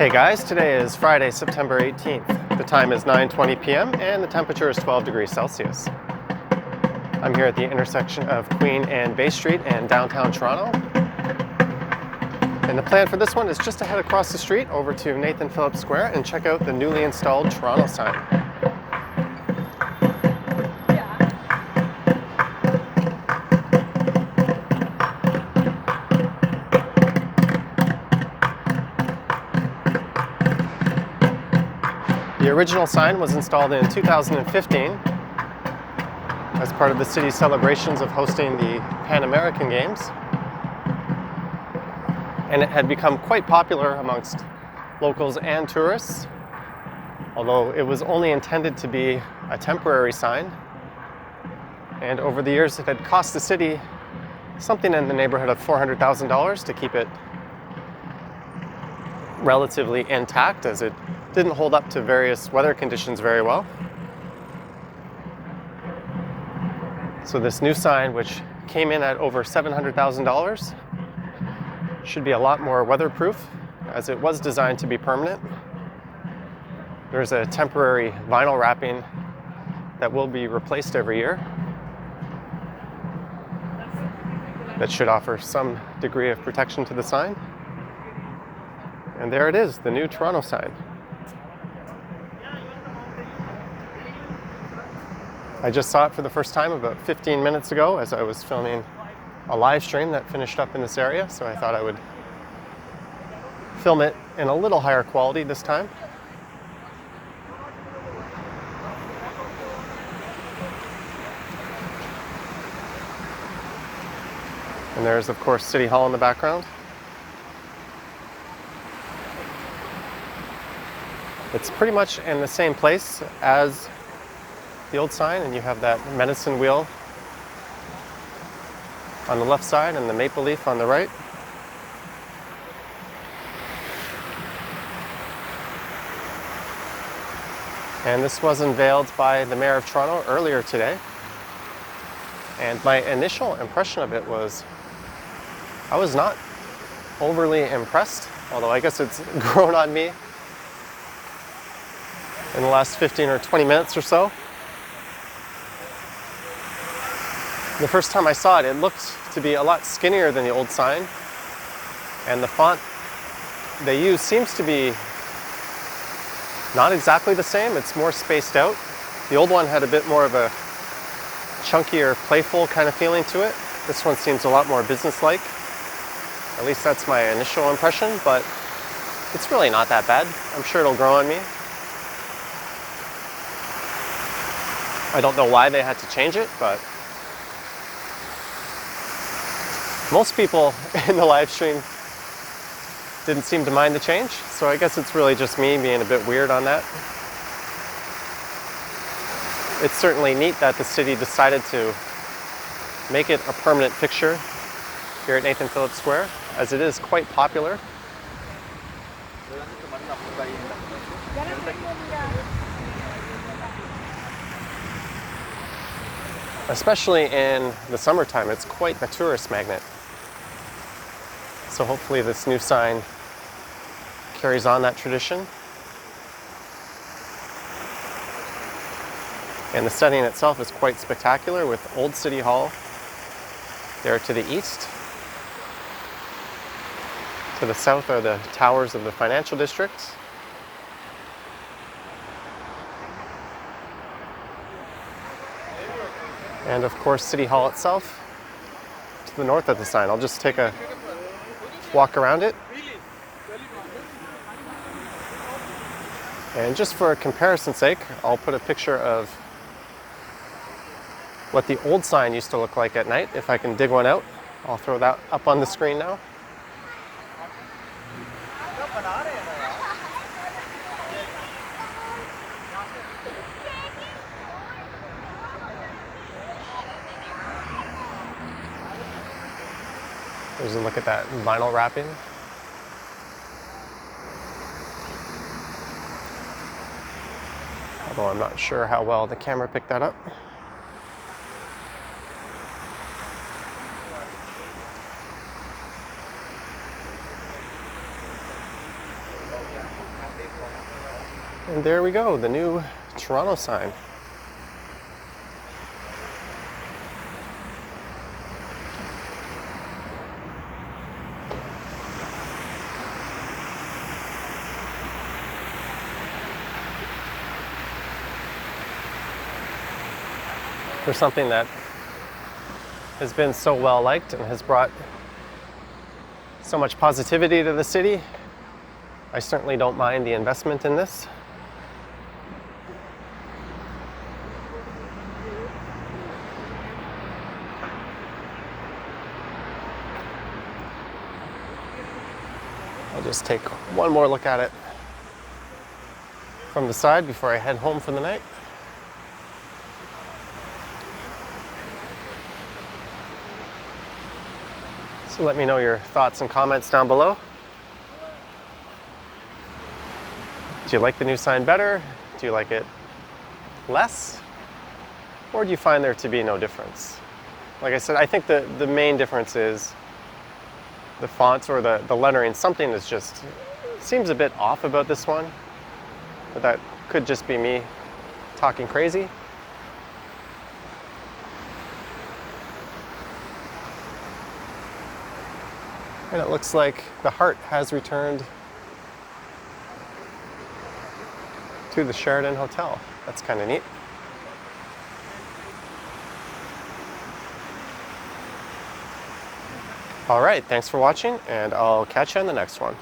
Hey guys, today is Friday, September 18th. The time is 9:20 p.m. and the temperature is 12 degrees Celsius. I'm here at the intersection of Queen and Bay Street in downtown Toronto. And the plan for this one is just to head across the street over to Nathan Phillips Square and check out the newly installed Toronto sign. The original sign was installed in 2015 as part of the city's celebrations of hosting the Pan American Games. And it had become quite popular amongst locals and tourists, although it was only intended to be a temporary sign. And over the years, it had cost the city something in the neighborhood of $400,000 to keep it relatively intact, as it didn't hold up to various weather conditions very well. So this new sign, which came in at over $700,000, should be a lot more weatherproof, as it was designed to be permanent. There's a temporary vinyl wrapping that will be replaced every year. That should offer some degree of protection to the sign. And there it is, the new Toronto sign. I just saw it for the first time about 15 minutes ago as I was filming a live stream that finished up in this area, so I thought I would film it in a little higher quality this time. And there's, of course, City Hall in the background. It's pretty much in the same place as the old sign, and you have that medicine wheel on the left side and the maple leaf on the right. And this was unveiled by the Mayor of Toronto earlier today. And my initial impression of it was, I was not overly impressed, although I guess it's grown on me in the last 15 or 20 minutes or so. The first time I saw it, it looked to be a lot skinnier than the old sign. And the font they use seems to be not exactly the same. It's more spaced out. The old one had a bit more of a chunkier, playful kind of feeling to it. This one seems a lot more businesslike. At least that's my initial impression, but it's really not that bad. I'm sure it'll grow on me. I don't know why they had to change it, but most people in the live stream didn't seem to mind the change, so I guess it's really just me being a bit weird on that. It's certainly neat that the city decided to make it a permanent fixture here at Nathan Phillips Square, as it is quite popular. Especially in the summertime, it's quite the tourist magnet. So hopefully this new sign carries on that tradition. And the setting itself is quite spectacular, with Old City Hall there to the east. To the south are the towers of the financial district. And of course, City Hall itself to the north of the sign. I'll just take a walk around it. And just for comparison's sake, I'll put a picture of what the old sign used to look like at night. If I can dig one out, I'll throw that up on the screen now. There's a look at that vinyl wrapping. Although I'm not sure how well the camera picked that up. And there we go, the new Toronto sign. For something that has been so well liked and has brought so much positivity to the city, I certainly don't mind the investment in this. I'll just take one more look at it from the side before I head home for the night. So let me know your thoughts and comments down below. Do you like the new sign better? Do you like it less? Or do you find there to be no difference? Like I said, I think the main difference is the fonts or the lettering. Something is just seems a bit off about this one, but that could just be me talking crazy. And it looks like the heart has returned to the Sheraton Hotel. That's kind of neat. All right, thanks for watching, and I'll catch you on the next one.